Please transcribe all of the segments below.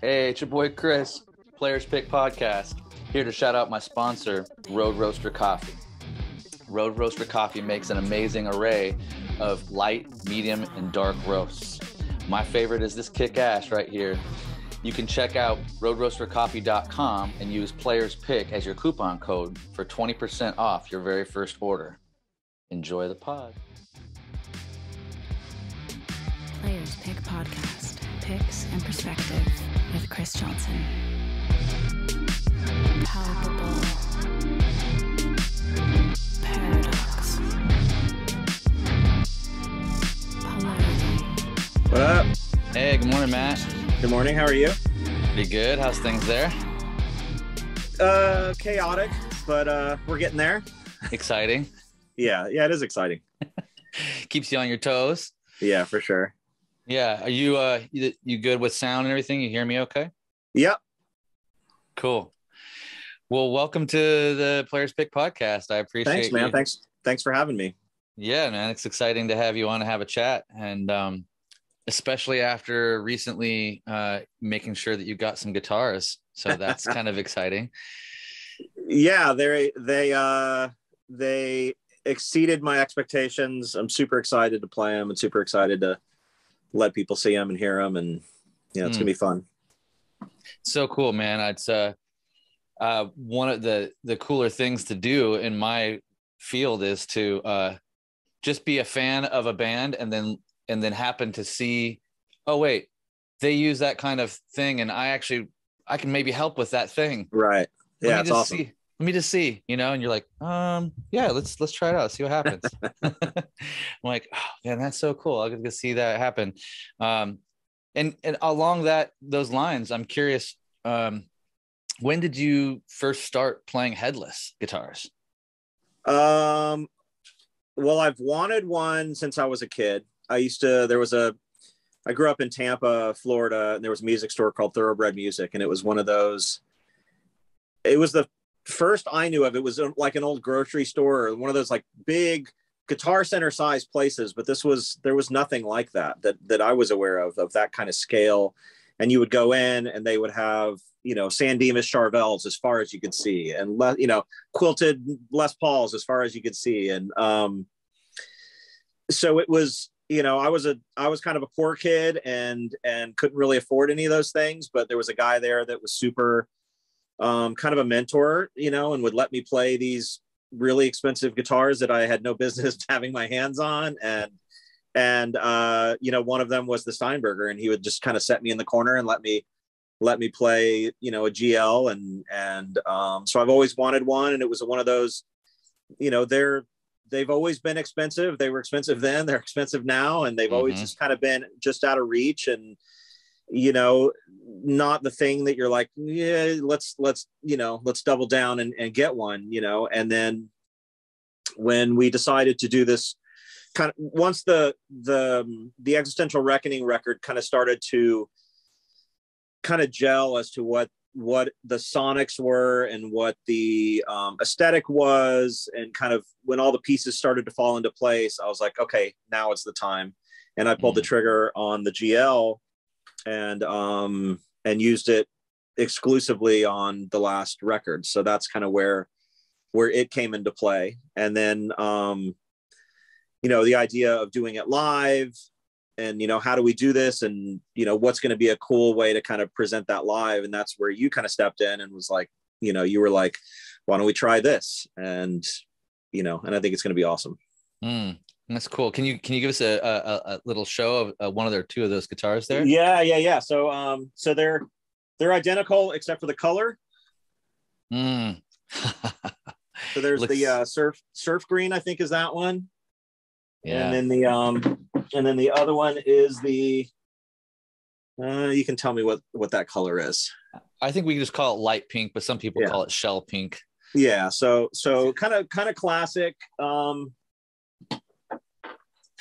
Hey, it's your boy Chrys, Players Pick Podcast, here to shout out my sponsor, Road Roaster Coffee. Road Roaster Coffee makes an amazing array of light, medium, and dark roasts. My favorite is this kick-ass right here. You can check out roadroastercoffee.com and use Players Pick as your coupon code for 20% off your very first order. Enjoy the pod. Players Pick Podcast, picks and perspective with Chris Johnson. Palpable paradox. Polarity. What up? Hey, good morning, Matt. Good morning. How are you? Pretty good. How's things there? Chaotic, but we're getting there. Exciting. Yeah, it is exciting. Keeps you on your toes. Yeah, for sure. Yeah. Are you good with sound and everything? You hear me okay? Yep. Cool. Well, welcome to the Players Pick Podcast. I appreciate Thanks, man. you. Thanks for having me. Yeah, man. It's exciting to have you on to have a chat. And especially after recently making sure that you got some guitars. So that's kind of exciting. Yeah, they exceeded my expectations. I'm super excited to play them and super excited to let people see them and hear them. And, it's going to be fun. So cool, man. It's one of the cooler things to do in my field is to just be a fan of a band and then happen to see, oh wait, they use that kind of thing, and I can maybe help with that thing. Right. Yeah, it's awesome. Let me just see, and you're like, yeah, let's try it out, see what happens. I'm like, oh man, that's so cool. I get to see that happen. And along those lines, I'm curious, when did you first start playing headless guitars? Well, I've wanted one since I was a kid. I grew up in Tampa, Florida, and there was a music store called Thoroughbred Music. And it was one of those, it was the first I knew of. It was like an old grocery store or one of those like big Guitar Center size places. But there was nothing like that I was aware of that kind of scale. And you would go in and they would have, San Dimas Charvels as far as you could see, and quilted Les Pauls as far as you could see. And so it was, I was kind of a poor kid and couldn't really afford any of those things, but there was a guy there that was super kind of a mentor, and would let me play these really expensive guitars that I had no business having my hands on. And one of them was the Steinberger, and he would just kind of set me in the corner and let me play, a GL. And so I've always wanted one. And it was one of those, they've always been expensive. They were expensive then, they're expensive now. And they've always just kind of been just out of reach, and, not the thing that you're like, yeah, let's double down and get one, And then when we decided to do this kind of, once the Existential Reckoning record kind of started to kind of gel as to what the sonics were and what the aesthetic was, and kind of when all the pieces started to fall into place, I was like, okay, now it's the time. And I pulled the trigger on the GL and used it exclusively on the last record. So that's kind of where it came into play. And then the idea of doing it live, and how do we do this, and what's going to be a cool way to kind of present that live. And that's where you kind of stepped in and was like, you were like, why don't we try this? And and I think it's going to be awesome. That's cool. Can you give us a little show of one of their two of those guitars there? Yeah. So they're identical except for the color. So there's the surf green, I think, is that one. Yeah. And then the other one is the you can tell me what that color is. I think we can just call it light pink, but some people call it shell pink. Yeah. So kind of classic,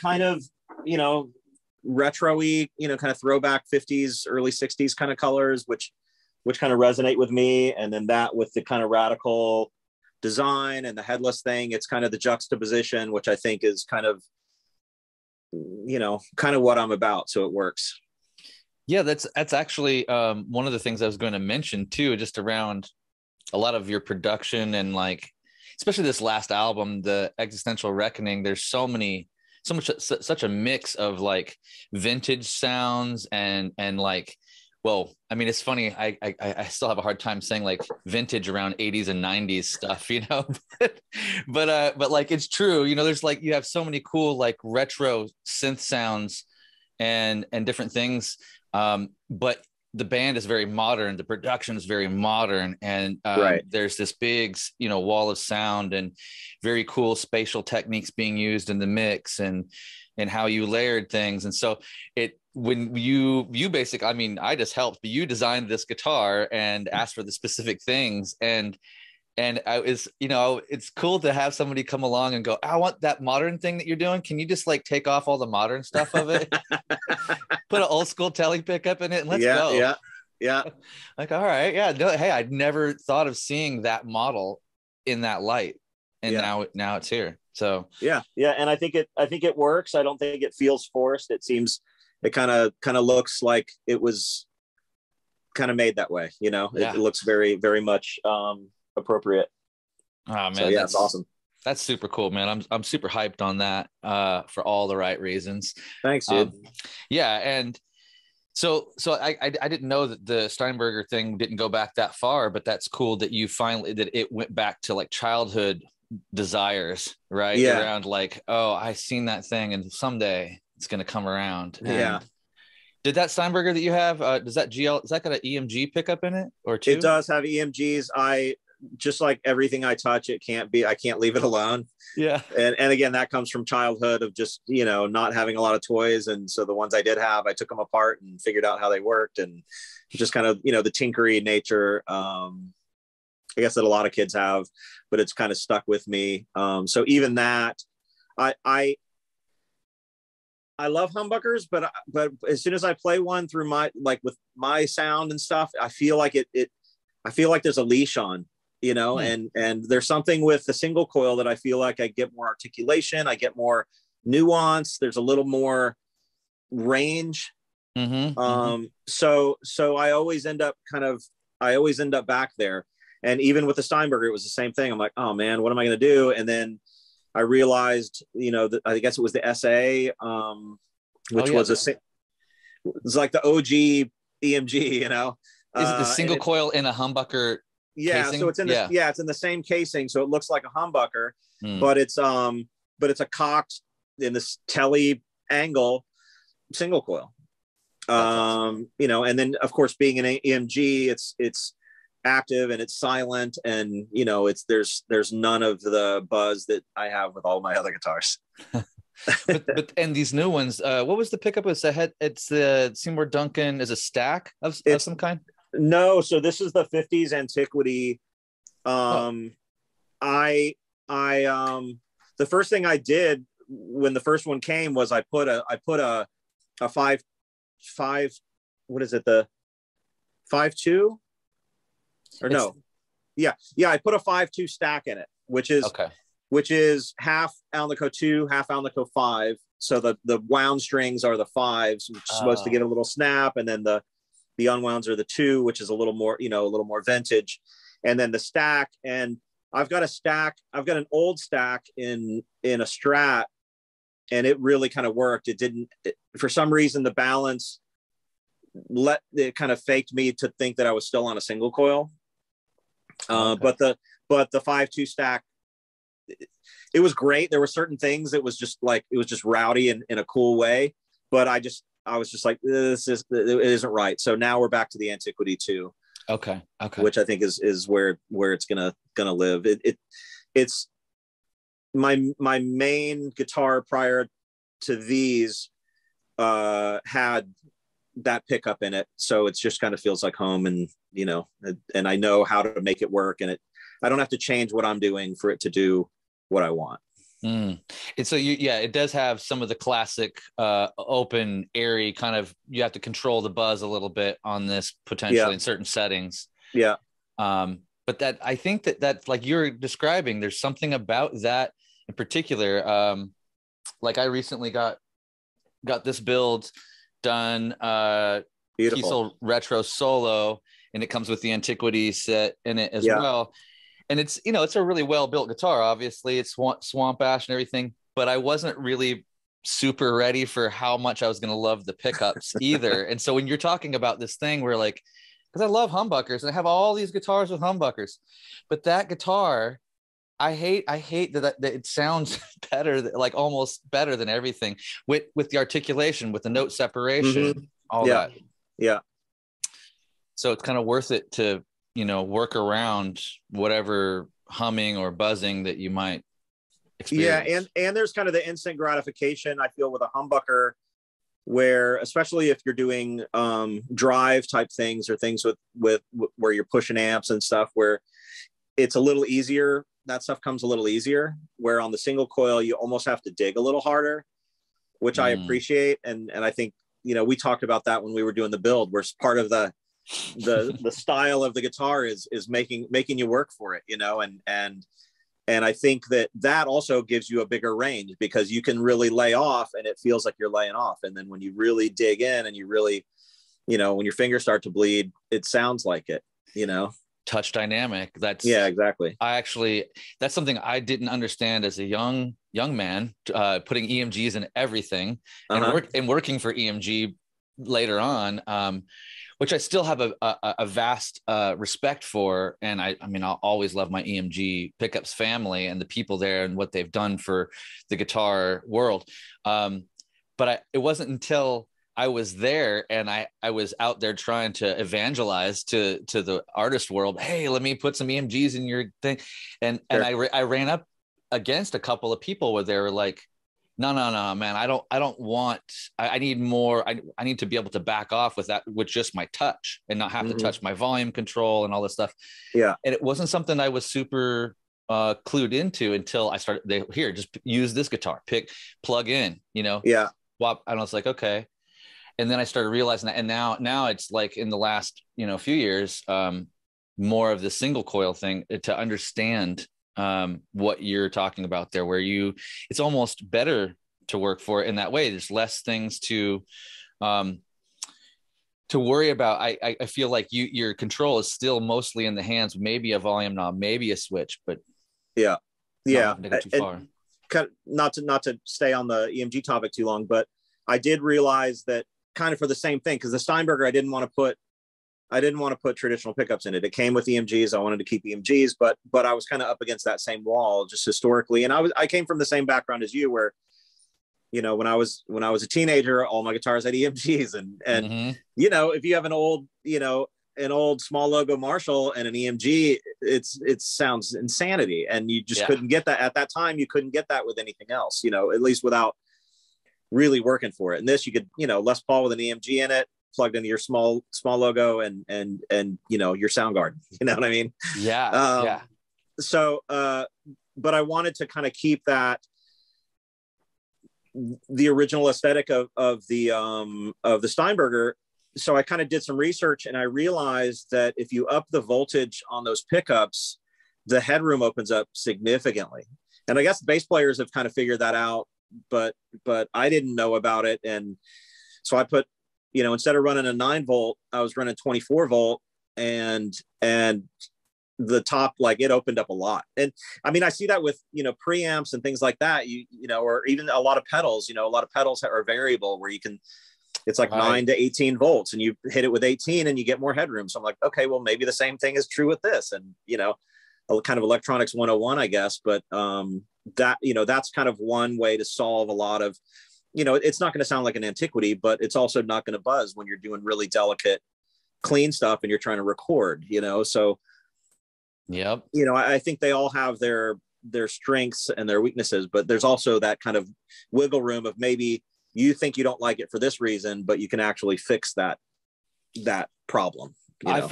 kind of, retro-y, kind of throwback 50s, early 60s kind of colors, which kind of resonate with me. And then that with the kind of radical design and the headless thing, it's kind of the juxtaposition, which I think is kind of what I'm about. So it works. Yeah, that's actually one of the things I was going to mention too, just around a lot of your production and like, especially this last album, the Existential Reckoning. There's such a mix of like vintage sounds and like, well, I mean, it's funny. I still have a hard time saying like vintage around 80s and 90s stuff, you know, but like it's true, you know, there's like you have so many cool like retro synth sounds and different things. But the band is very modern, the production is very modern, and Right. there's this big, you know, wall of sound and very cool spatial techniques being used in the mix and how you layered things. And so when you basically, I mean, I just helped, but you designed this guitar and asked for the specific things. And I was, you know, it's cool to have somebody come along and go, I want that modern thing that you're doing. Can you just like take off all the modern stuff of it? Put an old school telly pickup in it and let's go. Yeah. Like, all right. Yeah. No, hey, I'd never thought of seeing that model in that light. And now it's here. So yeah. And I think it works. I don't think it feels forced. It kind of looks like it was kind of made that way, you know. It looks very, very much appropriate. Oh man, so, yeah, it's awesome. That's super cool, man. I'm super hyped on that for all the right reasons. Thanks, dude. Yeah, and so I didn't know that the Steinberger thing didn't go back that far, but that's cool that that it went back to like childhood desires, right? Yeah. Around like, oh, I seen that thing and someday it's gonna come around. And yeah. Did that Steinberger that you have, does that got an EMG pickup in it or two? It does have EMGs. Just like everything I touch, I can't leave it alone. Yeah. And again, that comes from childhood of just, you know, not having a lot of toys. And so the ones I did have, I took them apart and figured out how they worked, and just kind of, you know, the tinkery nature, I guess that a lot of kids have, but it's kind of stuck with me. So even that, I love humbuckers, but as soon as I play one through with my sound and stuff, I feel like I feel like there's a leash on, you know, and there's something with the single coil that I feel like I get more articulation, I get more nuance, there's a little more range. So I always end up back there. And even with the Steinberger, it was the same thing. I'm like, oh man, what am I going to do? And then I realized, you know, that I guess it was the SA, which was it's like the OG EMG, you know. Is it the single coil in a humbucker? Yeah, casing? So it's in it's in the same casing, so it looks like a humbucker, but it's a cocked in this telly angle single coil. Awesome. You know, and then of course being an EMG, it's active and it's silent, and you know, there's none of the buzz that I have with all my other guitars. but and these new ones, what was the pickup? It's the Seymour Duncan is a stack of some kind. No, so this is the 50s Antiquity. The first thing I did when the first one came was I put a five, what is it, the 5.2 or no? Yeah, I put a 5.2 stack in it, which is half Alnico 2, half Alnico 5. So the wound strings are the 5s, which is supposed to get a little snap, and then the unwounds are the 2, which is a little more, you know, a little more vintage. And then the stack, and I've got an old stack in a Strat, and it really kind of worked. For some reason, the balance it kind of faked me to think that I was still on a single coil. But the 5.2 stack, it was great. There were certain things that was just rowdy in a cool way, but I was just like, it isn't right. So now we're back to the Antiquity 2. Okay. Which I think is where it's gonna live. It's my main guitar prior to these had that pickup in it, so it's just kind of feels like home, and you know, and I know how to make it work, and I don't have to change what I'm doing for it to do what I want. And so it does have some of the classic open, airy kind of, you have to control the buzz a little bit on this potentially in certain settings. But that, I think that like you're describing, there's something about that in particular. Like I recently got this build done Beautiful. Kiesel Retro Solo, and it comes with the Antiquity set in it as well. And it's, you know, it's a really well-built guitar. Obviously, it's swamp ash and everything, but I wasn't really super ready for how much I was going to love the pickups either. And so when you're talking about this thing where like, because I love humbuckers and I have all these guitars with humbuckers, but that guitar, I hate that it sounds better, like almost better than everything with the articulation, with the note separation, all that. Yeah. So it's kind of worth it to, you know, work around whatever humming or buzzing that you might experience. Yeah, and there's kind of the instant gratification I feel with a humbucker, where especially if you're doing drive type things or things with where you're pushing amps and stuff, where it's a little easier. That stuff comes a little easier, where on the single coil you almost have to dig a little harder, which I appreciate. And I think, you know, we talked about that when we were doing the build, where part of the style of the guitar is making you work for it, you know, and I think that also gives you a bigger range, because you can really lay off and it feels like you're laying off. And then when you really dig in and you really, you know, when your fingers start to bleed, it sounds like it, you know. Touch dynamic. Exactly. That's something I didn't understand as a young man, putting EMGs in everything and working for EMG later on, which I still have a vast respect for. And I mean, I'll always love my EMG pickups family and the people there and what they've done for the guitar world. But it wasn't until I was there and I was out there trying to evangelize to the artist world. Hey, let me put some EMGs in your thing. And I ran up against a couple of people where they were like, no, man, I need more. I need to be able to back off with that, with just my touch and not have to touch my volume control and all this stuff. Yeah. And it wasn't something I was super clued into until I started just use this guitar, plug in, you know? Yeah. Swap. And I was like, okay. And then I started realizing that, and now it's like in the last, you know, few years, more of the single coil thing to understand what you're talking about there, where it's almost better to work for it in that way. There's less things to worry about. I feel like your control is still mostly in the hands, maybe a volume knob, maybe a switch, but not to go too far. Not to stay on the EMG topic too long, but I did realize that kind of for the same thing, because the Steinberger, I didn't want to put traditional pickups in it. It came with EMGs. I wanted to keep EMGs, but I was kind of up against that same wall just historically. And I came from the same background as you, where, you know, when I was a teenager, all my guitars had EMGs, and you know, if you have an old small logo Marshall and an EMG, it sounds insanity, and you just couldn't get that at that time. You couldn't get that with anything else, you know, at least without really working for it. And this, you could, you know, Les Paul with an EMG in it, plugged into your small logo, and you know, your Soundgarden, you know what I mean? So but I wanted to kind of keep that, the original aesthetic of the Steinberger. So I kind of did some research, and I realized that if you up the voltage on those pickups, the headroom opens up significantly. And I guess bass players have kind of figured that out, but I didn't know about it. And so I put, you know, instead of running a 9-volt, I was running 24-volt, and the top, like, it opened up a lot. And I mean, I see that with, you know, preamps and things like that, you know, or even a lot of pedals, you know, a lot of pedals are variable, where you can, it's like 9 to 18 volts, and you hit it with 18 and you get more headroom. So I'm like, okay, well, maybe the same thing is true with this. And, you know, kind of electronics 101, I guess. But that, you know, that's kind of one way to solve a lot of, you know, it's not going to sound like an Antiquity, but it's also not going to buzz when you're doing really delicate, clean stuff and you're trying to record, you know? So, you know, I think they all have their strengths and their weaknesses, but there's also that kind of wiggle room of maybe you think you don't like it for this reason, but you can actually fix that problem. You know?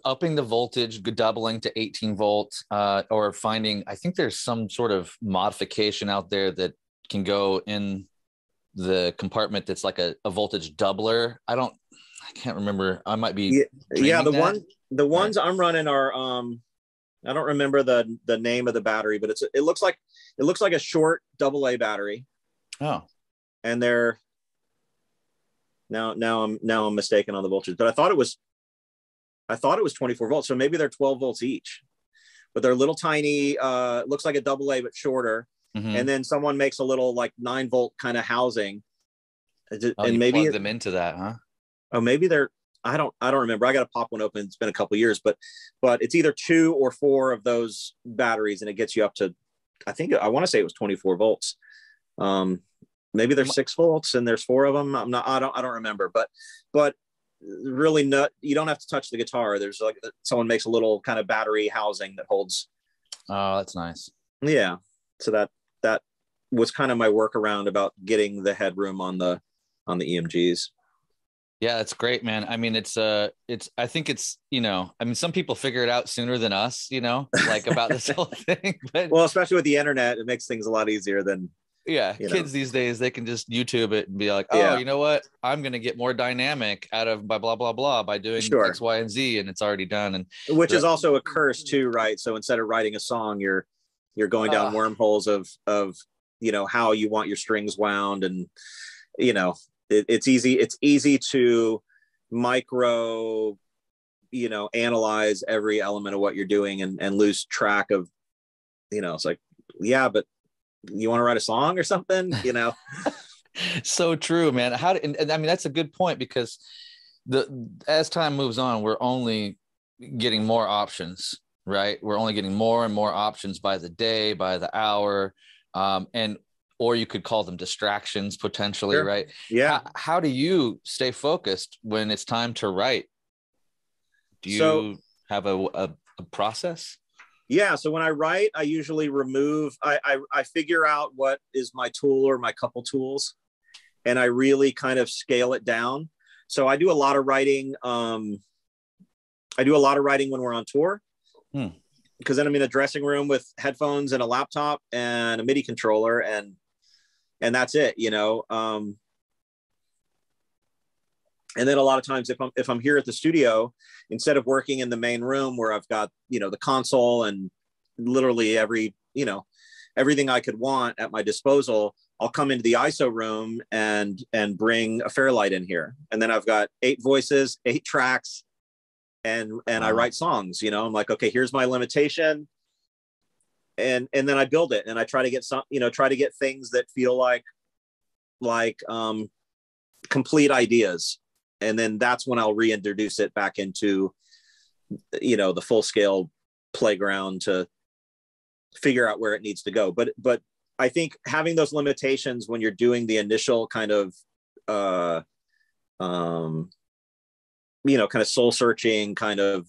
Upping the voltage, doubling to 18 volts, or finding, I think there's some sort of modification out there that can go in the compartment that's like a voltage doubler. I can't remember. I might be. The ones I'm running are, I don't remember the name of the battery, but it looks like a short AA battery. Oh. And they're Now I'm mistaken on the voltage, but I thought it was 24 volts. So maybe they're 12 volts each, but they're little tiny, looks like a double A, but shorter. Mm-hmm. And then someone makes a little like 9-volt kind of housing. And maybe plug them into that, huh? Oh, maybe they're, I don't remember. I got to pop one open. It's been a couple of years, but it's either 2 or 4 of those batteries, and it gets you up to, I want to say it was 24 volts. Maybe there's 6 volts and there's 4 of them. I don't remember, but really not, you don't have to touch the guitar. There's like someone makes a little kind of battery housing that holds. Oh, that's nice. Yeah. So that was kind of my workaround about getting the headroom on the EMGs. Yeah, that's great, man. I mean, I think it's, I mean, some people figure it out sooner than us, like about this whole thing. But well, especially with the internet, it makes things a lot easier than, kids these days, they can just YouTube it and be like, oh, you know what? I'm going to get more dynamic out of by blah, blah, blah by doing X, Y, and Z, and it's already done. And which is also a curse too, right? So instead of writing a song, you're going down wormholes of how you want your strings wound, and it's easy to micro analyze every element of what you're doing and lose track of it's like, yeah, but you want to write a song or something, So true, man. And I mean, that's a good point, because as time moves on, we're only getting more options, right? We're only getting more and more options by the day, by the hour, or you could call them distractions potentially, sure. Right? Yeah. How do you stay focused when it's time to write? Do you have a process? Yeah. So when I write, I usually I figure out what is my tool or my couple tools, and I really kind of scale it down. So I do a lot of writing. When we're on tour, because then I'm in a dressing room with headphones and a laptop and a MIDI controller, and that's it, and then a lot of times if I'm here at the studio, instead of working in the main room where I've got, the console and literally everything I could want at my disposal, I'll come into the ISO room and bring a Fairlight in here. And then I've got 8 voices, 8 tracks, and I write songs, I'm like, okay, here's my limitation. And then I build it, and I try to get things that feel like complete ideas. And then that's when I'll reintroduce it back into, the full scale playground to figure out where it needs to go. But I think having those limitations when you're doing the initial kind of, kind of soul searching, kind of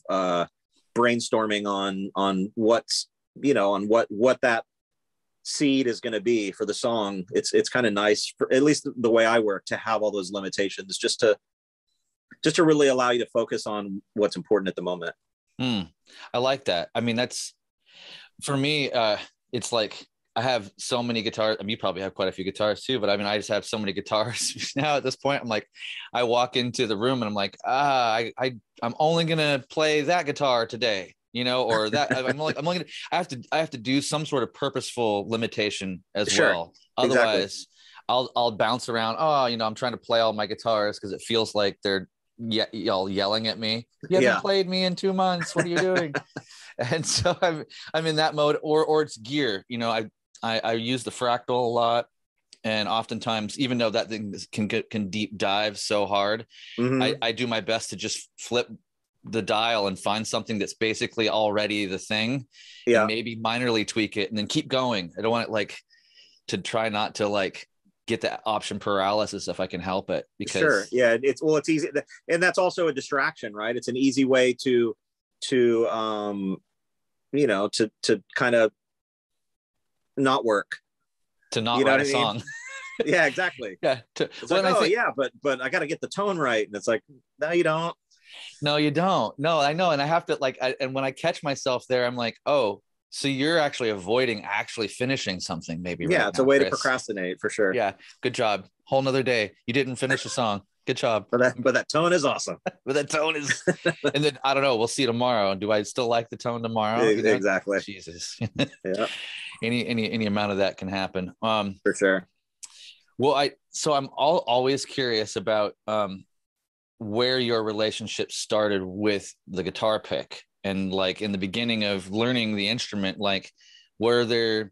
brainstorming on what's, on what that seed is going to be for the song. It's kind of nice, for at least the way I work, to have all those limitations, just to really allow you to focus on what's important at the moment. I like that. I mean, that's, for me, it's like, I have so many guitars. I mean, you probably have quite a few guitars too, but I mean, I just have so many guitars now at this point. I'm like, I walk into the room and I'm like, I'm only going to play that guitar today, or that I have to do some sort of purposeful limitation as well. Otherwise, exactly. I'll bounce around. I'm trying to play all my guitars because it feels like they're y'all yelling at me. You haven't played me in 2 months. What are you doing? And so I'm in that mode, or it's gear. I use the fractal a lot, and oftentimes, even though that thing can deep dive so hard, I do my best to just flip the dial and find something that's basically already the thing, and maybe minorly tweak it, and then keep going. I don't want it to try not to get that option paralysis if I can help it. Because it's easy, and that's also a distraction, right? It's an easy way to kind of not work, to not write a song. Yeah, exactly. Yeah. It's but I got to get the tone right. And it's like, no, you don't. No, you don't. No, I know. And I have to and when I catch myself there, I'm like, oh, so you're actually avoiding actually finishing something maybe. Yeah. It's a way to procrastinate, for sure. Yeah. Good job. Whole nother day. You didn't finish a song. Good job. But that tone is awesome. But that tone is, and then I don't know. We'll see tomorrow. Do I still like the tone tomorrow? Exactly. Jesus. Yeah. Any amount of that can happen. For sure. Well, I'm always curious about where your relationship started with the guitar pick, and like in the beginning of learning the instrument, like do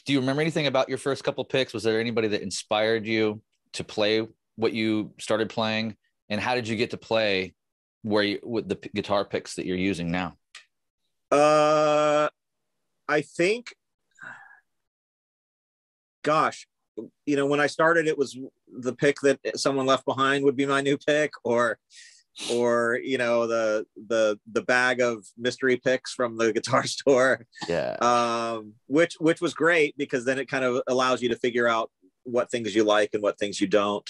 you remember anything about your first couple picks? Was there anybody that inspired you to play what you started playing, and how did you get to play with the guitar picks that you're using now? I think, gosh, when I started, it was the pick that someone left behind would be my new pick, or the bag of mystery picks from the guitar store. Yeah. Which was great, because then it kind of allows you to figure out what things you like and what things you don't.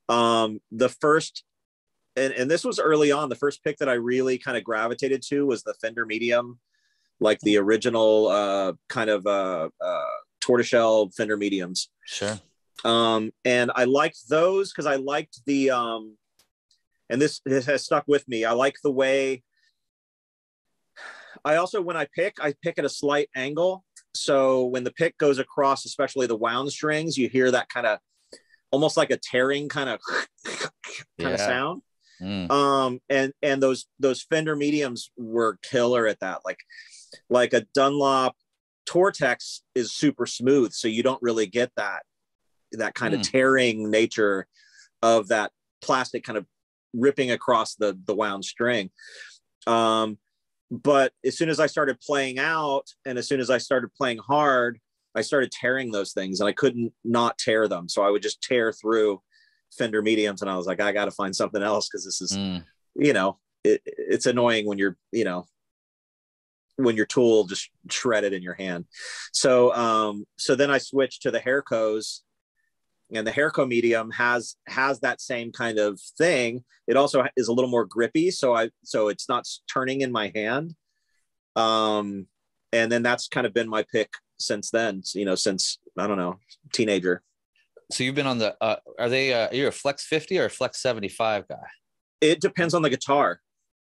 The first, and this was early on, the first pick that I really kind of gravitated to was the Fender Medium, like the original kind of tortoiseshell Fender Mediums. Sure. And I liked those because I liked the and this has stuck with me. I like the way I also, when I pick at a slight angle. So when the pick goes across, especially the wound strings, you hear that kind of almost like a tearing kind of sound. And those Fender Mediums were killer at that. Like a Dunlop Tortex is super smooth, so you don't really get that kind of tearing nature of that plastic kind of ripping across the wound string. But as soon as I started playing out, and as soon as I started playing hard, I started tearing those things, and I couldn't not tear them. So I would just tear through Fender Mediums, and I was like, I got to find something else, because this is, it's annoying when when your tool just shredded in your hand. So then I switched to the Haircos, and the Hairco Medium has that same kind of thing. It also is a little more grippy, so it's not turning in my hand. And then that's kind of been my pick since then. Since, I don't know, teenager. So you've been on the are you a Flex 50 or a Flex 75 guy? It depends on the guitar.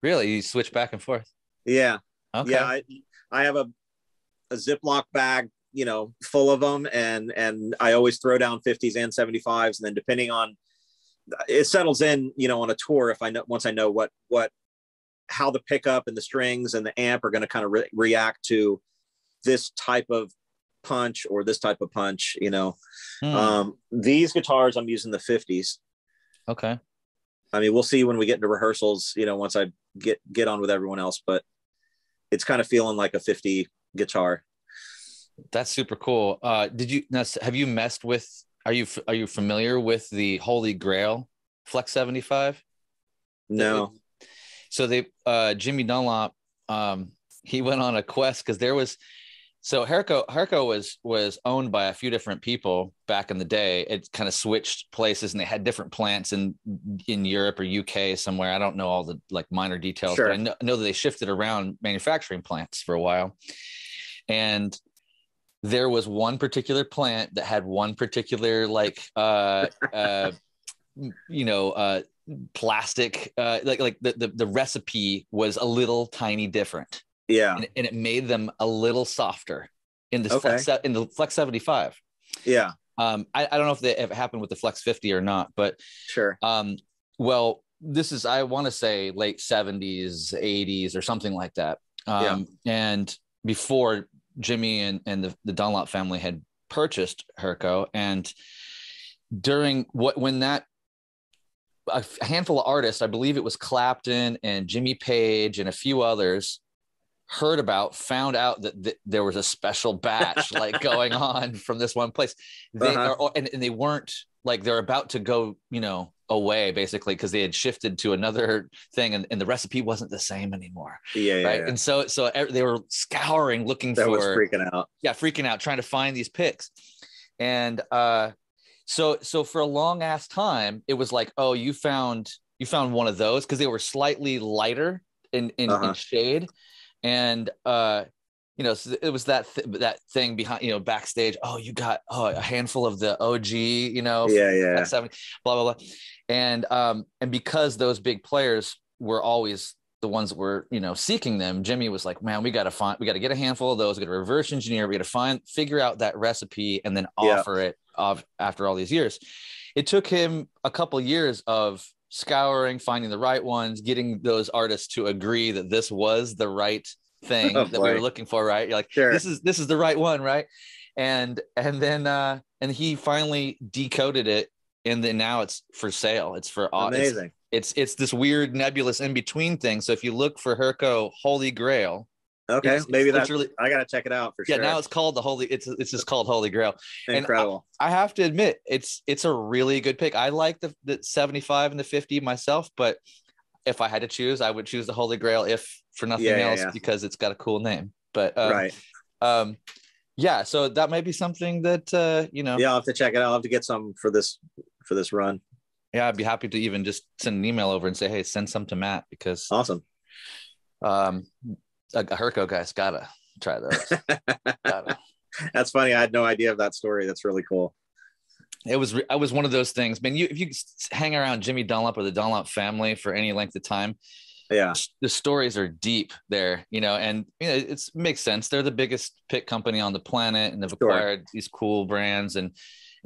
Really? You switch back and forth? Yeah. Okay. Yeah. I have a Ziploc bag, full of them, and I always throw down 50s and 75s, and then depending on, it settles in, on a tour, once I know how the pickup and the strings and the amp are going to kind of react to this type of punch or this type of punch. These guitars, I'm using the 50s. Okay. I mean, we'll see when we get into rehearsals, once I get on with everyone else, but it's kind of feeling like a 50 guitar. That's super cool. Have you messed with, are you familiar with the Holy Grail Flex 75? No. So Jimmy Dunlop, he went on a quest, because Hairco was owned by a few different people back in the day. It kind of switched places, and they had different plants in Europe or UK somewhere. I don't know all the minor details, sure. But I know that they shifted around manufacturing plants for a while. And there was one particular plant that had one particular plastic, the recipe was a little tiny different. Yeah. And it made them a little softer in the Flex 75. Yeah. I don't know if it happened with the Flex 50 or not, but sure. Well, this is, I want to say late 70s, 80s or something like that. And before Jimmy and the Dunlop family had purchased Hairco, and when that, a handful of artists, I believe it was Clapton and Jimmy Page and a few others, found out that there was a special batch going on from this one place. And they weren't they're about to go, away basically, because they had shifted to another thing, and the recipe wasn't the same anymore. Yeah. Right. Yeah. And so they were scouring, looking for, was freaking out. Yeah. Freaking out, trying to find these picks. And so for a long ass time, it was like, oh, you found one of those, because they were slightly lighter in shade. And so it was that thing behind, backstage. Oh, you got a handful of the OG, yeah, 70, blah blah blah, and because those big players were always the ones that were, seeking them, Jimmy was like, man, we got to get a handful of those, we got to reverse engineer, we got to figure out that recipe and then offer it after all these years. It took him a couple years of scouring, finding the right ones, getting those artists to agree that this was the right thing that we were looking for. Right. You're like, sure, this is the right one. Right. And then and he finally decoded it. And then now it's for sale. It's for amazing. It's this weird nebulous in between thing. So if you look for Herco Holy Grail, okay, maybe that's literally, I gotta check it out for sure. Yeah, now it's called the Holy. It's just called Holy Grail. Incredible. And I have to admit, it's a really good pick. I like the 75 and the 50 myself, but if I had to choose, I would choose the Holy Grail if for nothing else because it's got a cool name. But right. Yeah, so that might be something that Yeah, I'll have to check it out. I'll have to get some for this run. Yeah, I'd be happy to even just send an email over and say, hey, send some to Matt because awesome. A Herco guy's gotta try those. That's funny. I had no idea of that story. That's really cool. I was one of those things, man. If you hang around Jimmy Dunlop or the Dunlop family for any length of time, the stories are deep there, and it makes sense. They're the biggest pick company on the planet, and they've acquired these cool brands and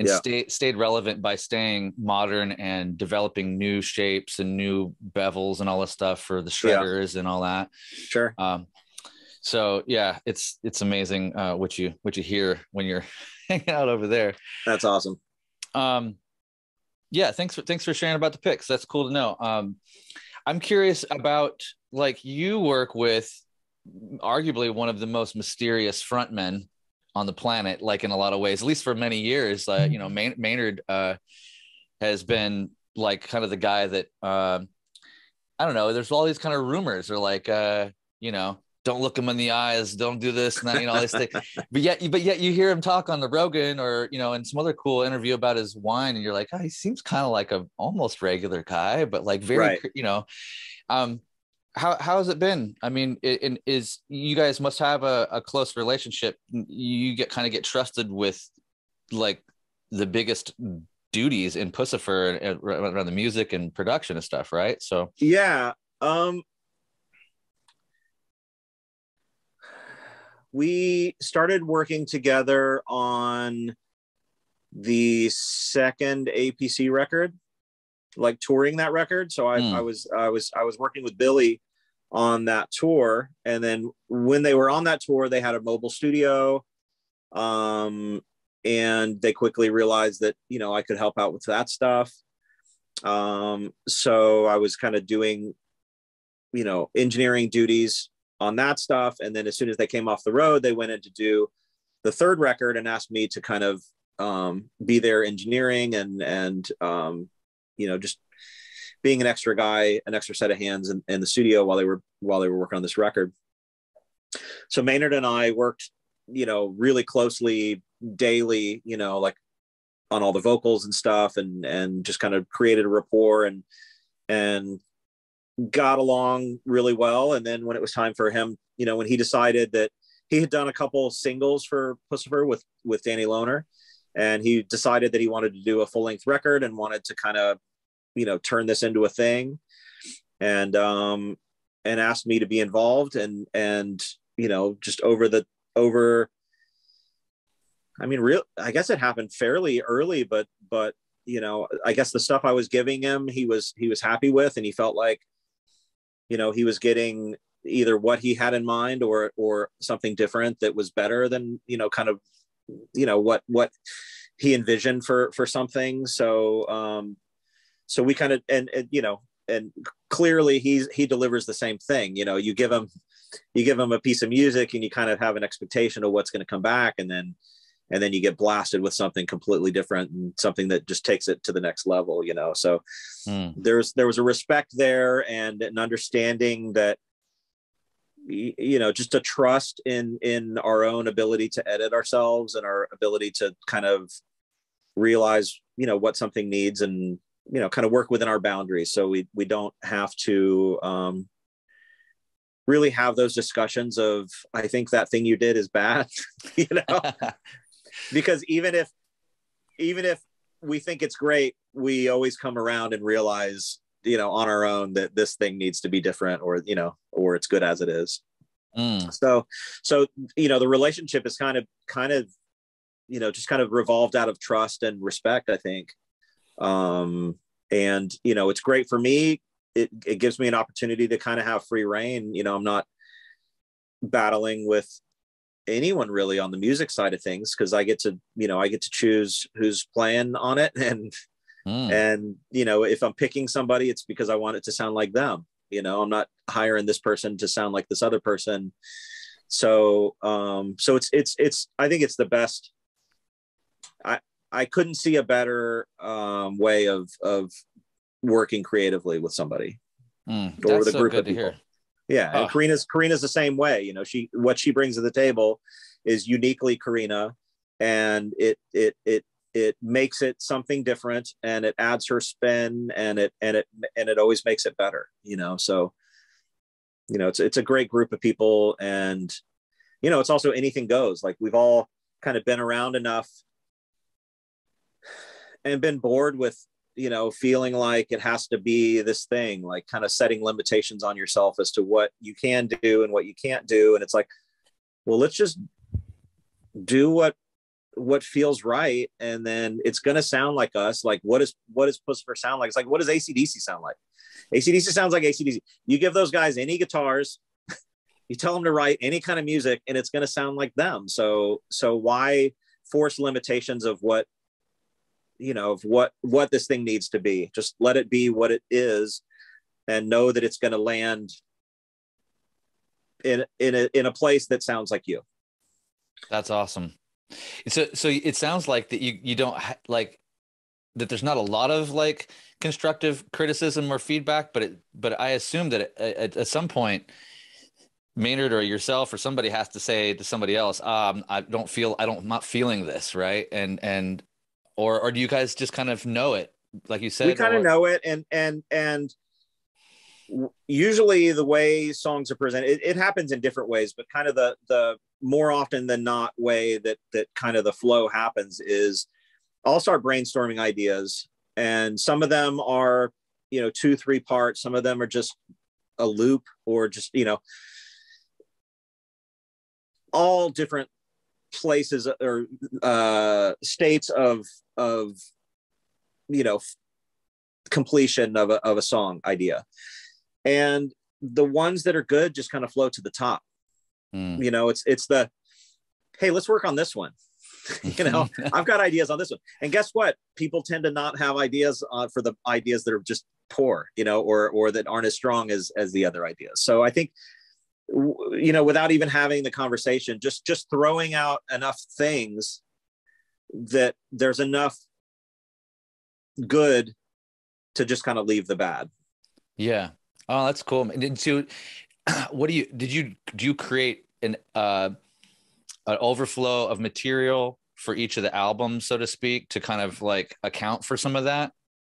stayed relevant by staying modern and developing new shapes and new bevels and all this stuff for the shredders and all that. Sure. So yeah, it's amazing what you hear when you're hanging out over there. That's awesome. Yeah, thanks for sharing about the picks. That's cool to know. I'm curious about, like, you work with arguably one of the most mysterious frontmen on the planet, like in a lot of ways, at least for many years. Maynard has been like kind of the guy that I don't know. There's all these kind of rumors, or like don't look him in the eyes, don't do this and that, all these things. But yet you hear him talk on the Rogan or in some other cool interview about his wine, and you're like, oh, he seems kind of like a almost regular guy, but like very, How has it been? I mean, you guys must have a close relationship. You get trusted with like the biggest duties in Puscifer around the music and production and stuff, right? So yeah, we started working together on the second APC record, like touring that record. So I was working with Billy on that tour, and then when they were on that tour, they had a mobile studio, and they quickly realized that I could help out with that stuff. So I was kind of doing engineering duties on that stuff, and then as soon as they came off the road, they went in to do the third record and asked me to kind of be there engineering and just being an extra guy, an extra set of hands in the studio while they were working on this record. So Maynard and I worked, really closely daily, like on all the vocals and stuff, and just kind of created a rapport and got along really well. And then when it was time for him, when he decided that he had done a couple singles for Puscifer with Danny Lohner, and he decided that he wanted to do a full-length record and wanted to kind of turn this into a thing, and asked me to be involved, and just I guess it happened fairly early, but I guess the stuff I was giving him, he was happy with, and he felt like he was getting either what he had in mind or something different that was better than kind of what he envisioned for something. So we kind of, and clearly he delivers the same thing. You give him a piece of music and you kind of have an expectation of what's going to come back. And then you get blasted with something completely different and something that just takes it to the next level, So there was a respect there and an understanding that, just a trust in our own ability to edit ourselves and our ability to kind of realize, what something needs and, kind of work within our boundaries. So we don't have to really have those discussions of, I think that thing you did is bad, because even if we think it's great, we always come around and realize on our own that this thing needs to be different, or or it's good as it is. So the relationship is kind of just kind of revolved out of trust and respect, I think. And it's great for me. It gives me an opportunity to kind of have free reign. I'm not battling with anyone really on the music side of things, because I get to choose who's playing on it, and if I'm picking somebody, it's because I want it to sound like them. I'm not hiring this person to sound like this other person. So it's I think it's the best. I couldn't see a better way of working creatively with somebody, or with a group of people. Yeah. And Karina's the same way. What she brings to the table is uniquely Karina, and it makes it something different, and it adds her spin, and it always makes it better. So it's a great group of people, and it's also anything goes. Like, we've all kind of been around enough and been bored with feeling like it has to be this thing, like kind of setting limitations on yourself as to what you can do and what you can't do. And it's like, well, let's just do what feels right, and then it's going to sound like us. Like, what does Puscifer sound like? It's like, what does AC/DC sound like? AC/DC sounds like AC/DC. You give those guys any guitars, you tell them to write any kind of music, and it's going to sound like them. So why force limitations of what this thing needs to be? Just let it be what it is, and know that it's going to land in a place that sounds like you. That's awesome. So it sounds like that you don't like that. There's not a lot of like constructive criticism or feedback, but I assume that at some point, Maynard or yourself or somebody has to say to somebody else, I'm not feeling this, right? And or do you guys just kind of know it, like you said? We kind of know it, and usually the way songs are presented, it happens in different ways, but kind of the more often than not way that kind of the flow happens is I'll start brainstorming ideas, and some of them are 2-3 parts, some of them are just a loop, or just all different places or states of completion of a song idea. And the ones that are good just kind of float to the top. It's the, hey, let's work on this one. I've got ideas on this one. And guess what? People tend to not have ideas for the ideas that are just poor, or that aren't as strong as the other ideas. So I think, without even having the conversation, just throwing out enough things that there's enough good to just kind of leave the bad. Yeah. Oh, that's cool. Do you create an overflow of material for each of the albums, so to speak, to kind of like account for some of that?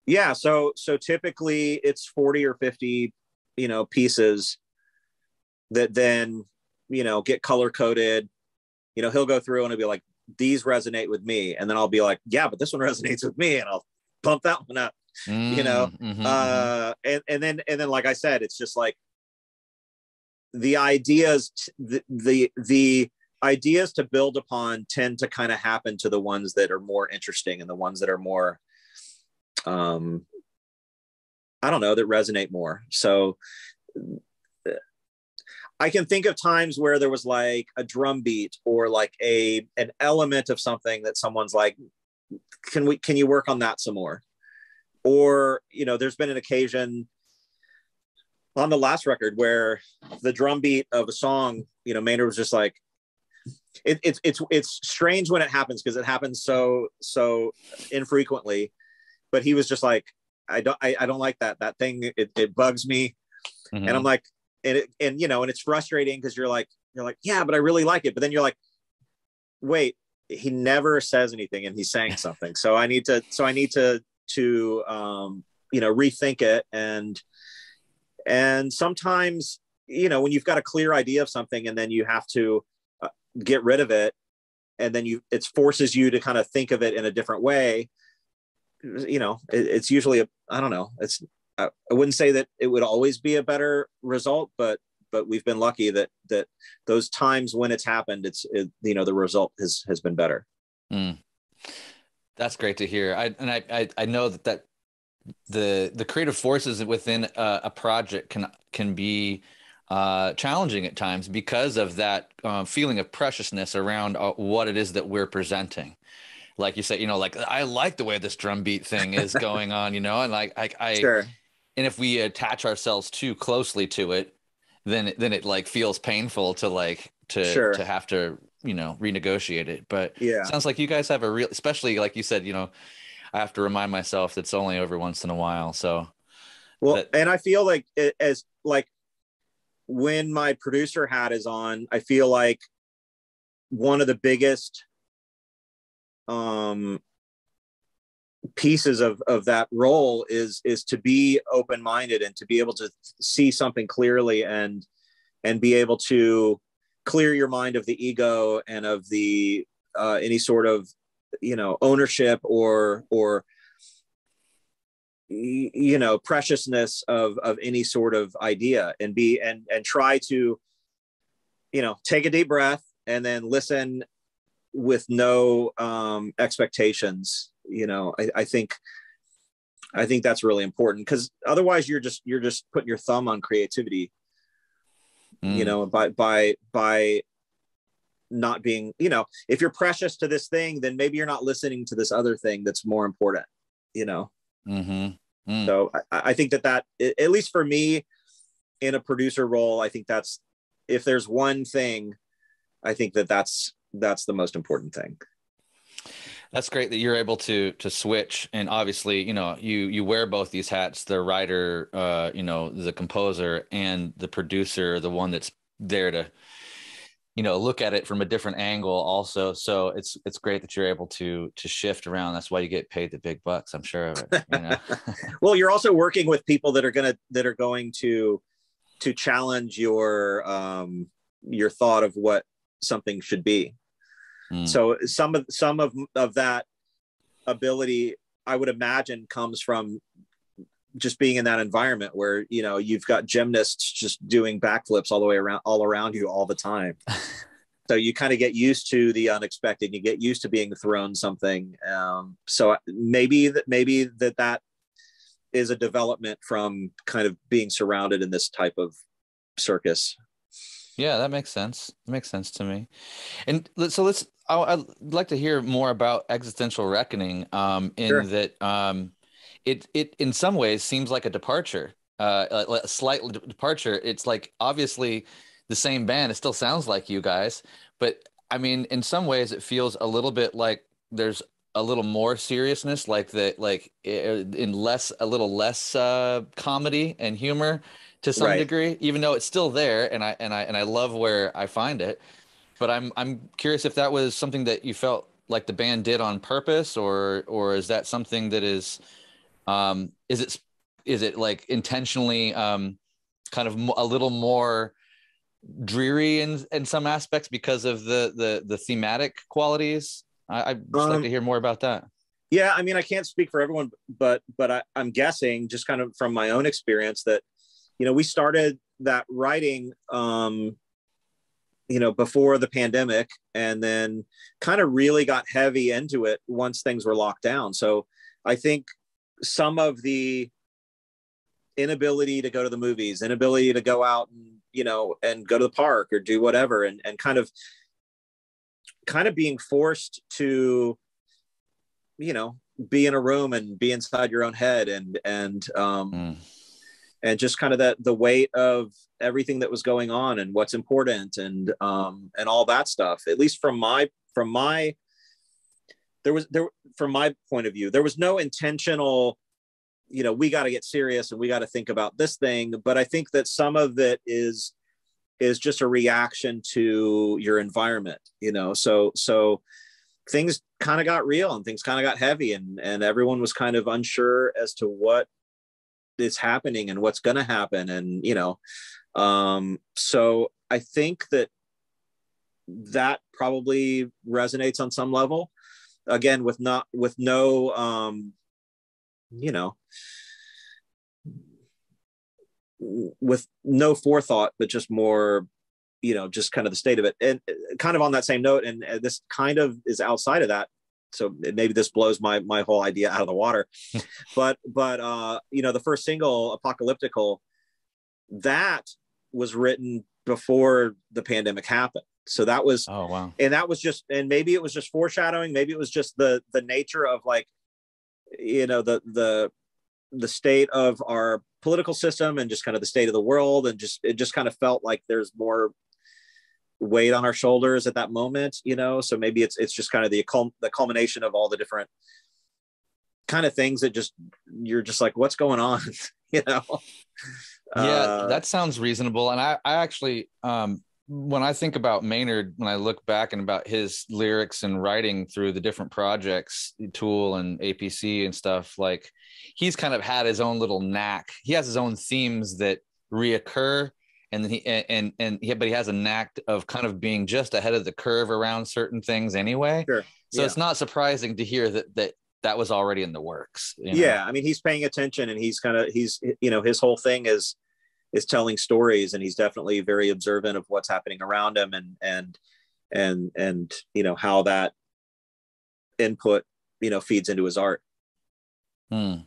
Yeah. So typically it's 40 or 50, pieces that then, get color coded. He'll go through and it'll be like, these resonate with me. And then I'll be like, yeah, but this one resonates with me. And I'll bump that one up, and then, like I said, it's just like the ideas, the ideas to build upon tend to kind of happen to the ones that are more interesting, and the ones that are more, I don't know, that resonate more. So I can think of times where there was like a drum beat or like an element of something that someone's like, can you work on that some more? Or, there's been an occasion on the last record where the drum beat of a song, Maynard was just like, it's strange when it happens, because it happens so infrequently, but he was just like, I don't like that thing. It bugs me. Mm-hmm. And I'm like, and it's frustrating, because you're like, yeah, but I really like it. But then you're like, wait, he never says anything and he's saying something. So I need to rethink it. And sometimes, when you've got a clear idea of something and then you have to get rid of it, and then it forces you to kind of think of it in a different way. It's usually I don't know. I wouldn't say that it would always be a better result, but we've been lucky that those times when it's happened, the result has been better. That's great to hear. I know that the creative forces within a project can be challenging at times because of that feeling of preciousness around what it is that we're presenting. Like you said, like I like the way this drum beat thing is going on, and like Sure. and if we attach ourselves too closely to it, then it like feels painful to Sure. to have to renegotiate it. But Yeah, it sounds like you guys have a real, especially like you said, I have to remind myself that's only over once in a while. So well, and I feel like as like when my producer hat is on, I feel like one of the biggest pieces of that role is to be open-minded and to be able to see something clearly and be able to clear your mind of the ego and of the any sort of ownership or preciousness of any sort of idea, and try to take a deep breath and then listen with no expectations. I think that's really important, because otherwise you're just putting your thumb on creativity, by not being, if you're precious to this thing, then maybe you're not listening to this other thing that's more important. So I think that at least for me in a producer role, I think that's, if there's one thing, I think that's the most important thing. That's great that you're able to switch, and obviously, you wear both these hats: the writer, the composer, and the producer, the one that's there to, look at it from a different angle also. So it's great that you're able to shift around. That's why you get paid the big bucks, I'm sure of it. Well, you're also working with people that are going to challenge your thought of what something should be. So some of that ability, I would imagine, comes from just being in that environment where you've got gymnasts just doing backflips all around you all the time. So you kind of get used to the unexpected. You get used to being thrown something. So maybe that is a development from kind of being surrounded in this type of circus. Yeah, that makes sense. It makes sense to me. And so I'd like to hear more about Existential Reckoning, Sure. that it in some ways seems like a departure, a slight departure. It's like obviously the same band. It still sounds like you guys, but I mean, in some ways it feels a little bit like there's a little more seriousness, like a little less comedy and humor to some Right. degree, even though it's still there, and I love where I find it. But I'm curious if that was something that you felt like the band did on purpose, or is that something that is it like intentionally kind of a little more dreary in some aspects because of the thematic qualities? I'd just like to hear more about that. Yeah, I mean, I can't speak for everyone, but I'm guessing, just kind of from my own experience, that we started that writing before the pandemic, and then kind of really got heavy into it once things were locked down. So I think some of the inability to go to the movies, inability to go out and go to the park or do whatever, and kind of being forced to be in a room and be inside your own head, and just kind of the weight of everything that was going on and what's important, and all that stuff. At least from my point of view, there was no intentional, we got to get serious and we got to think about this thing. But I think that some of it is just a reaction to your environment, so things kind of got real and things kind of got heavy, and everyone was kind of unsure as to what is happening and what's going to happen. And, so I think that probably resonates on some level, again, with no, with no forethought, but just more, just kind of the state of it. And kind of on that same note, and this kind of is outside of that, so maybe this blows my whole idea out of the water. but the first single, Apocalyptical, that was written before the pandemic happened. So that was, oh wow, and that was just, and maybe it was just foreshadowing, maybe it was just the nature of like, the state of our political system and just kind of the state of the world, and it just kind of felt like there's more weight on our shoulders at that moment, so maybe it's just kind of the culmination of all the different kind of things that you're just like, what's going on? Yeah, that sounds reasonable. And I actually, when I think about Maynard, when I look back and about his lyrics and writing through the different projects, Tool and APC and stuff, like he's kind of had his own little knack. He has his own themes that reoccur, and but he has a knack of kind of being just ahead of the curve around certain things anyway. Sure. So it's not surprising to hear that was already in the works. Yeah, I mean, he's paying attention, and he's his whole thing is telling stories, and he's definitely very observant of what's happening around him, and how that input feeds into his art. Well,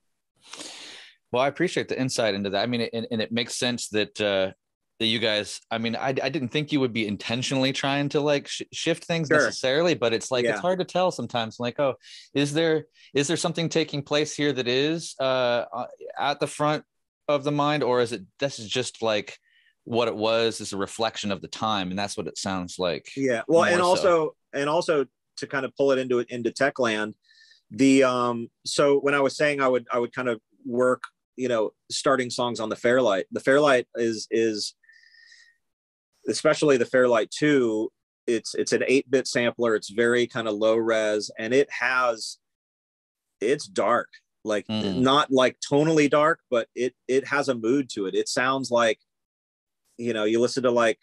I appreciate the insight into that. I mean, and it makes sense that you guys, I mean, I didn't think you would be intentionally trying to like shift things necessarily, but it's like, it's hard to tell sometimes. Like, oh, is there something taking place here that is at the front of the mind, or this is just like what it was, is a reflection of the time, and that's what it sounds like. Yeah, well, and also to kind of pull it into tech land, so when I was saying I would kind of work, starting songs on the Fairlight. The Fairlight is especially the Fairlight 2, it's an 8-bit sampler. It's very kind of low res, and it's dark, like not like tonally dark, but it has a mood to it. It sounds like, you listen to like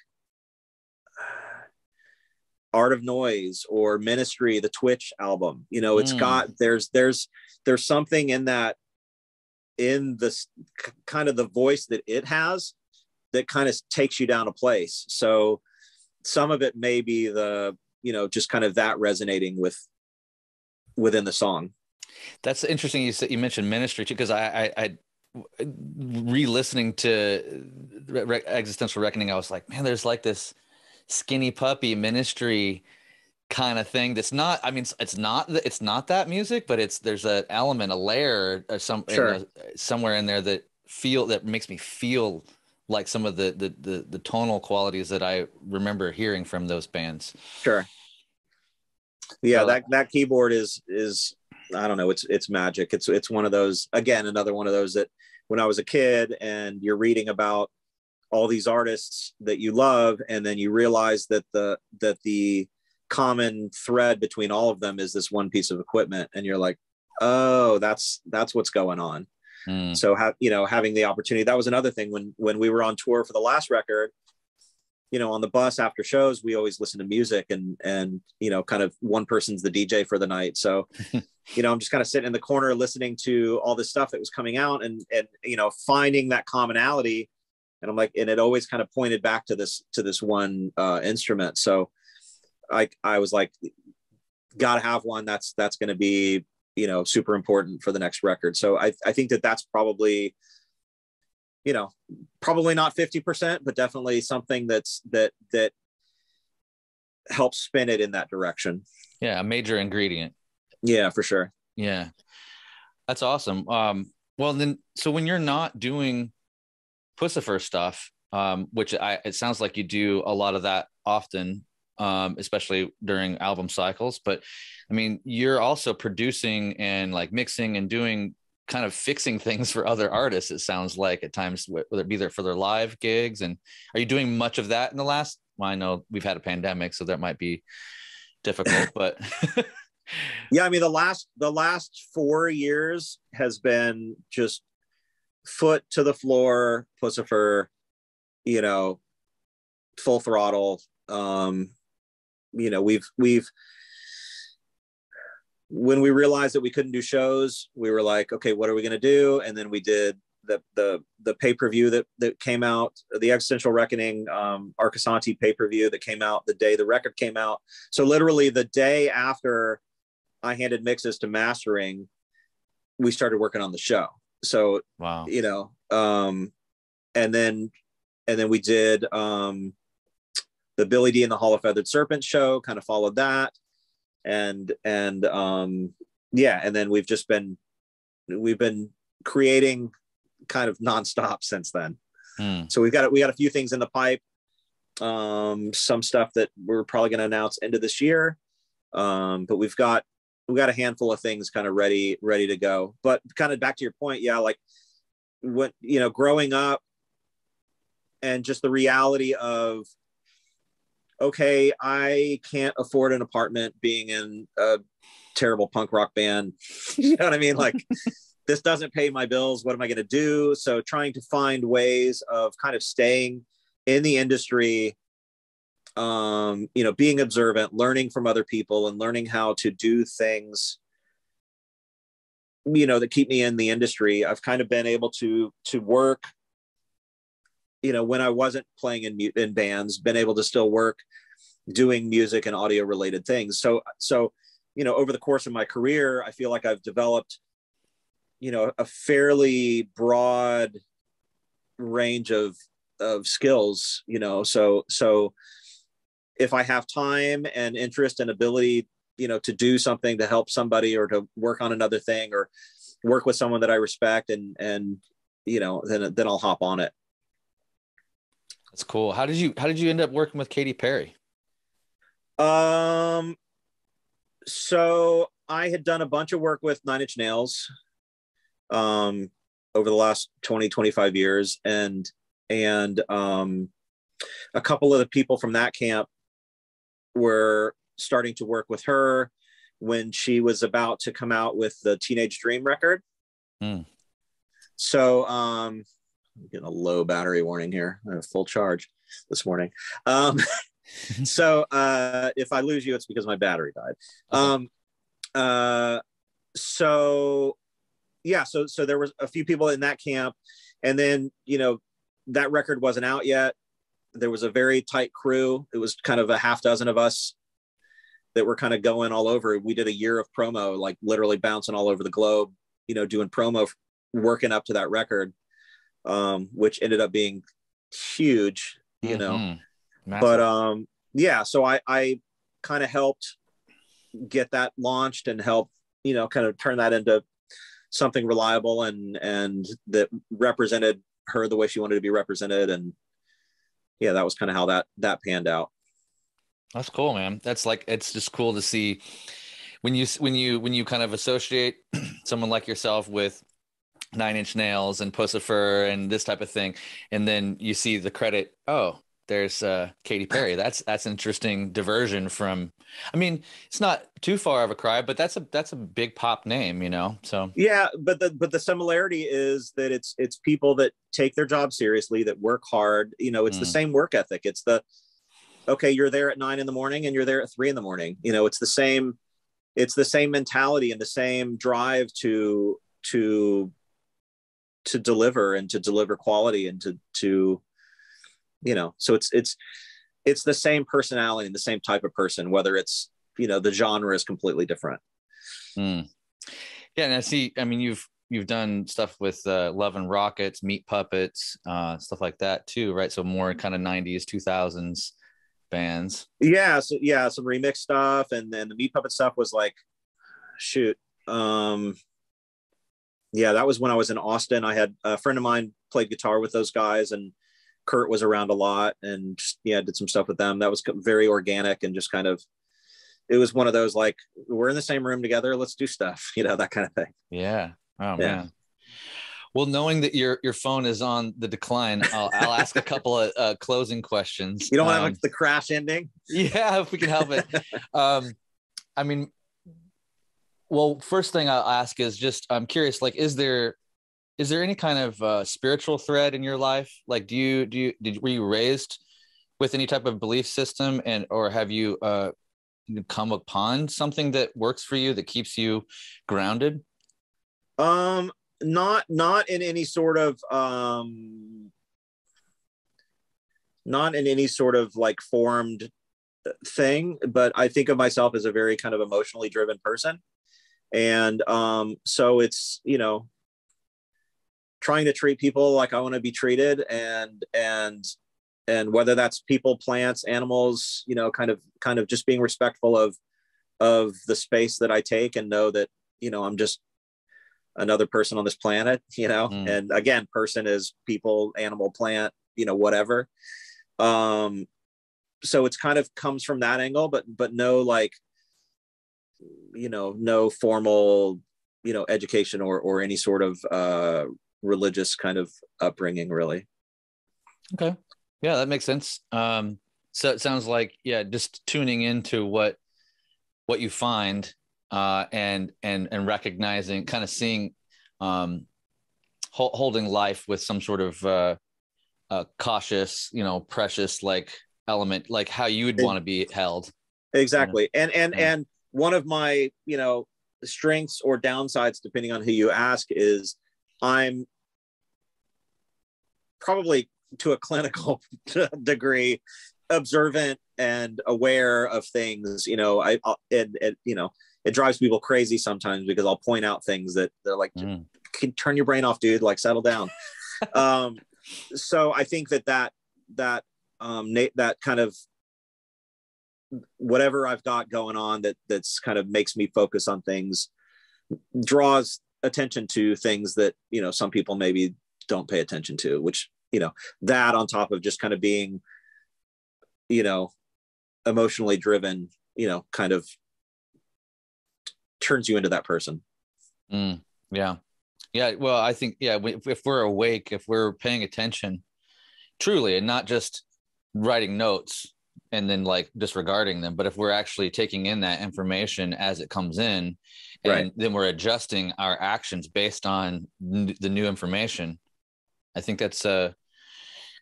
Art of Noise or Ministry, the Twitch album, it's got, there's something in that, in this kind of the voice that it has, that kind of takes you down a place. So some of it may be just kind of that resonating within the song. That's interesting. You mentioned Ministry too, because I re-listening to Existential Reckoning, I was like, man, there's like this Skinny Puppy Ministry kind of thing. That's not, I mean, it's not that music, but there's an element, a layer, or somewhere in there that makes me feel like some of the tonal qualities that I remember hearing from those bands. Sure. Yeah, so, that keyboard is I don't know, it's magic. It's one of those, again, another one of those that when I was a kid and you're reading about all these artists that you love, and then you realize that the common thread between all of them is this one piece of equipment, and you're like, oh, that's what's going on. So having the opportunity, that was another thing when we were on tour for the last record, on the bus after shows, we always listen to music, and kind of one person's the DJ for the night. So, I'm just kind of sitting in the corner listening to all this stuff that was coming out, and finding that commonality. And I'm like, and it always kind of pointed back to this one instrument. So I was like, gotta have one that's going to be, super important for the next record. So I think that's probably, probably not 50%, but definitely something that helps spin it in that direction. Yeah. A major ingredient. Yeah, for sure. Yeah. That's awesome. Well then, so when you're not doing Puscifer stuff, which it sounds like you do a lot of that often, especially during album cycles, but I mean, you're also producing and like mixing and doing, kind of fixing things for other artists, it sounds like, at times, whether it be there for their live gigs. And are you doing much of that in the last, well, I know we've had a pandemic, so that might be difficult, but yeah, I mean, the last 4 years has been just foot to the floor, Puscifer, full throttle. We've when we realized that we couldn't do shows, we were like, okay, what are we going to do? And then we did the pay-per-view that came out, the Existential Reckoning Arcasanti pay-per-view that came out the day the record came out. So literally the day after I handed mixes to mastering, we started working on the show. So wow. And then we did the Billy D and the Hall of Feathered Serpent show, kind of followed that. And then we've been creating kind of nonstop since then. So we got a few things in the pipe, some stuff that we're probably going to announce end of this year. But we've got a handful of things kind of ready to go. But kind of back to your point. Yeah. Like when, growing up and just the reality of, okay, I can't afford an apartment being in a terrible punk rock band. You know what I mean? Like this doesn't pay my bills. What am I going to do? So trying to find ways of kind of staying in the industry, being observant, learning from other people and learning how to do things, that keep me in the industry. I've kind of been able to work, when I wasn't playing in bands, been able to still work doing music and audio related things. So, over the course of my career, I feel like I've developed, a fairly broad range of skills, so if I have time and interest and ability, to do something to help somebody or to work on another thing or work with someone that I respect and then I'll hop on it. That's cool. How did you end up working with Katy Perry? So I had done a bunch of work with Nine Inch Nails over the last 20, 25 years. And a couple of the people from that camp were starting to work with her when she was about to come out with the Teenage Dream record. So I'm getting a low battery warning here. I have full charge this morning. So if I lose you, it's because my battery died. So there was a few people in that camp, and then that record wasn't out yet. There was a very tight crew. It was kind of a half dozen of us that were kind of going all over. We did a year of promo, like literally bouncing all over the globe, doing promo, working up to that record, which ended up being huge, Massive. But so I kind of helped get that launched and help, kind of turn that into something reliable and that represented her the way she wanted to be represented. And yeah, that was kind of how that panned out. That's cool, man. That's like, it's just cool to see when you kind of associate someone like yourself with Nine Inch Nails and Puscifer and this type of thing, and then you see the credit. Oh, there's Katy Perry. That's an interesting diversion from. I mean, it's not too far of a cry, but that's a big pop name, So yeah, but the similarity is that it's people that take their job seriously, that work hard. It's the same work ethic. It's okay, you're there at 9 a.m. and you're there at 3 a.m. It's the same mentality and the same drive to deliver and to deliver quality and to so it's the same personality and the same type of person, whether it's the genre is completely different. Yeah, and I see, I mean, you've done stuff with Love and Rockets, Meat Puppets, stuff like that too, right? So more kind of 90s 2000s bands. Yeah, so yeah, some remix stuff, and then the Meat Puppet stuff was like, shoot, yeah, that was when I was in Austin. I had a friend of mine played guitar with those guys, and Kurt was around a lot, and just, did some stuff with them. That was very organic and just kind of, it was one of those like, we're in the same room together, let's do stuff, that kind of thing. Yeah. Oh man. Well, knowing that your phone is on the decline, I'll ask a couple of closing questions. You don't want the crash ending? Yeah, if we can help it. I mean, well, first thing I'll ask is just, I'm curious, like, is there any kind of spiritual thread in your life? Like, were you raised with any type of belief system, or have you come upon something that works for you, that keeps you grounded? not in any sort of not in any sort of like formed thing, but I think of myself as a very kind of emotionally driven person. And so it's, you know, trying to treat people like I want to be treated, and whether that's people, plants, animals, you know, kind of just being respectful of the space that I take, and know that, you know, I'm just another person on this planet, you know. And again, person is people, animal, plant, you know, whatever. So it's kind of comes from that angle, but no, like, you know, no formal, you know, education or any sort of religious kind of upbringing, really. Okay. Yeah, that makes sense. So it sounds like, yeah, just tuning into what you find, and recognizing, kind of seeing, holding life with some sort of cautious, you know, precious like element, like how you would want to be held. Exactly. You know? And one of my, you know, strengths or downsides, depending on who you ask, is I'm probably, to a clinical degree, observant and aware of things. You know, you know, it drives people crazy sometimes, because I'll point out things that they're like, turn your brain off, dude, like settle down. So I think that kind of whatever I've got going on that's kind of makes me focus on things, draws attention to things that, you know, some people maybe don't pay attention to, which, you know, that on top of just kind of being, you know, emotionally driven, you know, kind of turns you into that person. Yeah. Well, I think, yeah, if we're awake, if we're paying attention truly, and not just writing notes and then like disregarding them, but if we're actually taking in that information as it comes in, and then we're adjusting our actions based on the new information, I think that's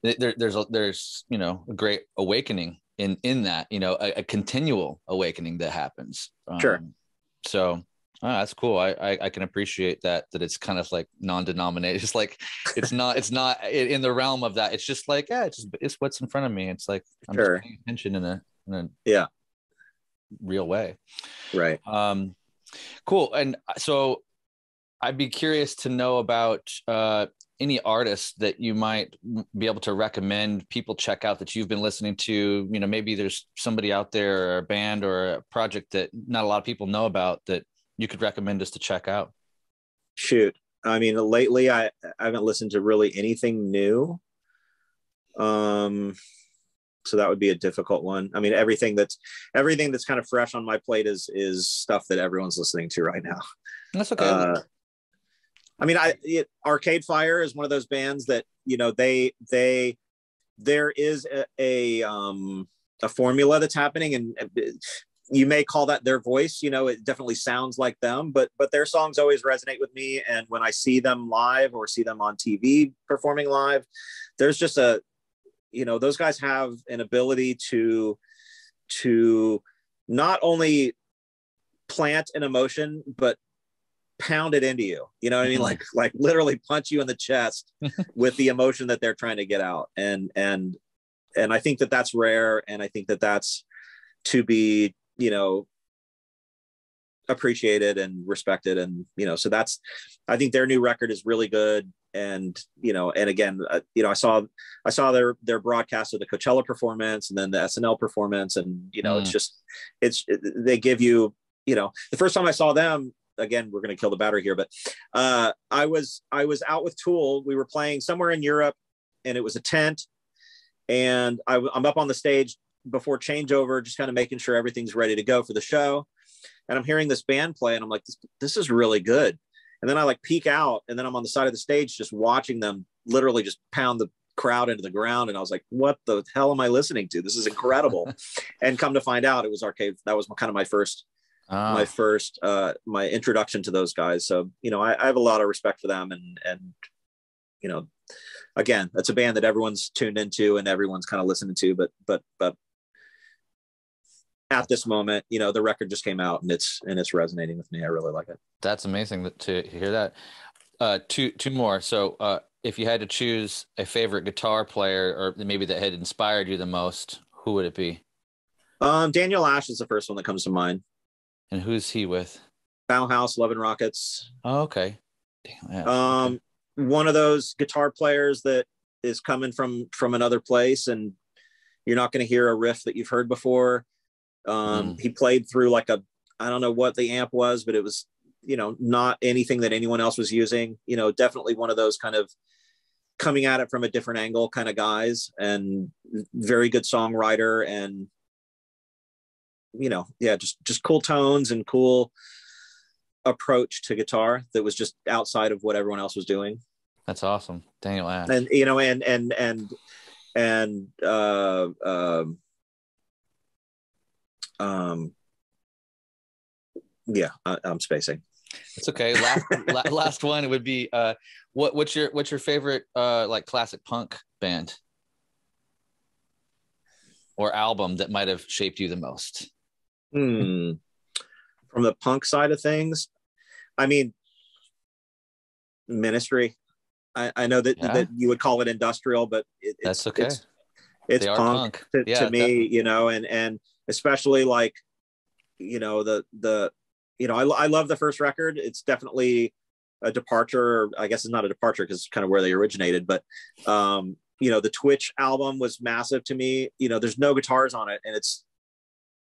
there's you know, a great awakening in that, you know, a continual awakening that happens. Sure. So that's cool. I can appreciate that it's kind of like non-denominated. It's like it's not in the realm of that. It's just like, yeah, it's what's in front of me. It's like I'm just paying attention in a real way. Right. Cool. And so I'd be curious to know about any artists that you might be able to recommend people check out that you've been listening to. You know, maybe there's somebody out there, or a band or a project that not a lot of people know about that you could recommend us to check out. Shoot. I mean, lately I haven't listened to really anything new. So that would be a difficult one. I mean, everything that's kind of fresh on my plate is stuff that everyone's listening to right now. That's okay. I mean, Arcade Fire is one of those bands that, you know, there is a formula that's happening, and you may call that their voice. You know, it definitely sounds like them, but their songs always resonate with me. And when I see them live or see them on TV performing live, there's just you know, those guys have an ability to not only plant an emotion, but pound it into you. You know what I mean? Like literally punch you in the chest with the emotion that they're trying to get out. And I think that that's rare. And I think that that's to be, you know, appreciated and respected. And, you know, so I think their new record is really good. And, you know, and again, you know, I saw their broadcast of the Coachella performance and then the SNL performance. And, you know, they give you, you know, the first time I saw them, again, we're going to kill the battery here, but I was out with Tool. We were playing somewhere in Europe, and it was a tent, and I'm up on the stage before changeover, just kind of making sure everything's ready to go for the show. And I'm hearing this band play, and I'm like, this is really good. And then I like peek out, and then I'm on the side of the stage just watching them literally just pound the crowd into the ground. And I was like, what the hell am I listening to? This is incredible. And come to find out, it was Arcade. That was kind of my first my introduction to those guys. So, you know, I have a lot of respect for them, and you know, again, that's a band that everyone's tuned into and everyone's kind of listening to, but at this moment, you know, the record just came out, and it's resonating with me. I really like it. That's amazing to hear that. two more. So if you had to choose a favorite guitar player, or maybe that had inspired you the most, who would it be? Daniel Ash is the first one that comes to mind. And who's he with? Bauhaus, Love and Rockets. Oh, okay. Damn, okay. One of those guitar players that is coming from another place, and you're not going to hear a riff that you've heard before. He played through like I don't know what the amp was, but it was, not anything that anyone else was using. Definitely one of those kind of coming at it from a different angle kind of guys, and very good songwriter, and just cool tones and cool approach to guitar that was just outside of what everyone else was doing. That's awesome. Daniel Ash. And I'm spacing. It's okay. Last one would be what's your favorite like classic punk band or album that might have shaped you the most? From the punk side of things, I mean, Ministry. I know that you would call it industrial, but that's okay. It's punk to me, and especially like, I love the first record. It's definitely a departure. I guess it's not a departure because it's kind of where they originated, but the Twitch album was massive to me. There's no guitars on it, and it's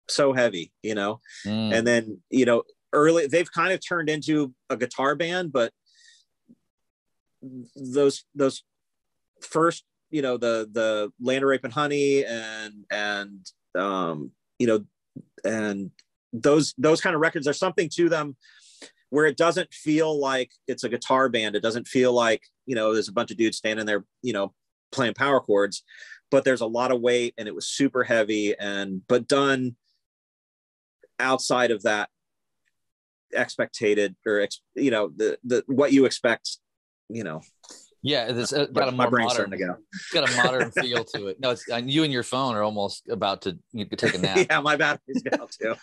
so heavy, and then, early, they've kind of turned into a guitar band, but those first, the Land of Rape and Honey and those kind of records, there's something to them where it doesn't feel like it's a guitar band. It doesn't feel like, there's a bunch of dudes standing there, playing power chords, but there's a lot of weight, and it was super heavy, but done outside of that expected, or the what you expect, Yeah, it's got a more modern. It's got a modern feel to it. No, it's you and your phone are almost about to take a nap. Yeah, my battery's down too.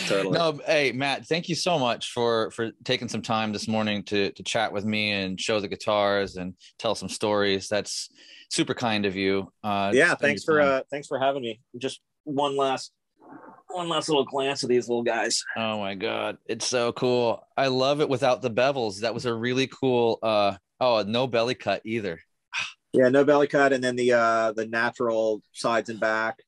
Totally. No, hey Matt, thank you so much for taking some time this morning to chat with me and show the guitars and tell some stories. That's super kind of you. Thanks for having me. Just one last little glance at these little guys. Oh my God, it's so cool. I love it without the bevels. That was a really cool. No belly cut either. Yeah, no belly cut, and then the natural sides and back.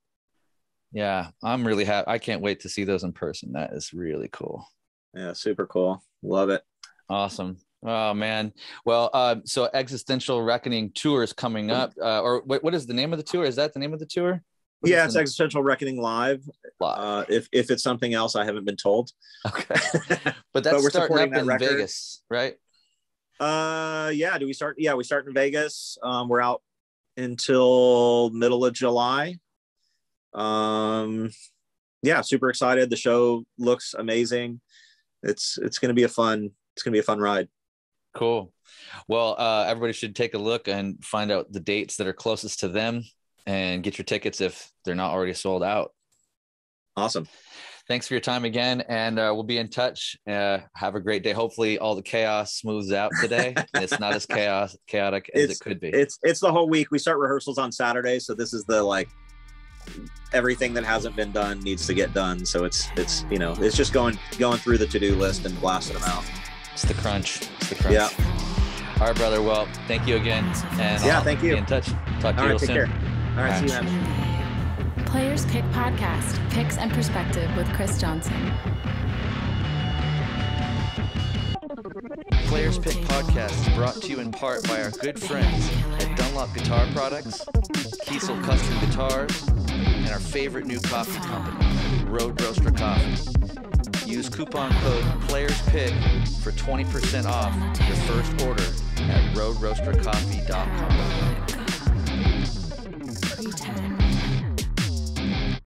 Yeah, I'm really happy. I can't wait to see those in person. That is really cool. Yeah, super cool. Love it. Awesome. Oh man. Well, so Existential Reckoning tour is coming up. Or what is the name of the tour? Is that the name of the tour? Yeah, it's Existential Reckoning Live. If it's something else, I haven't been told. Okay. But that's we're starting up in Vegas, right? We start in Vegas. We're out until middle of July. Super excited. The show looks amazing. It's going to be a fun ride. Cool. Well, everybody should take a look and find out the dates that are closest to them and get your tickets if they're not already sold out. Awesome. Thanks for your time again, and we'll be in touch. Have a great day. Hopefully all the chaos smooths out today. It's not as chaotic as it could be. It's the whole week. We start rehearsals on Saturday, so this is the everything that hasn't been done needs to get done. So it's just going through the to-do list and blasting them out. It's the crunch. Yeah. All right, brother. Well, thank you again. And thank you. Be in touch. Talk to you real soon. Care. All right. See you, man. Players Pick Podcast, Picks and Perspective with Chrys Johnson. Players Pick Podcast is brought to you in part by our good friends at Dunlop Guitar Products, Kiesel Custom Guitars, and our favorite new coffee company, Road Roaster Coffee. Use coupon code PLAYERSPICK for 20% off your first order at roadroastercoffee.com.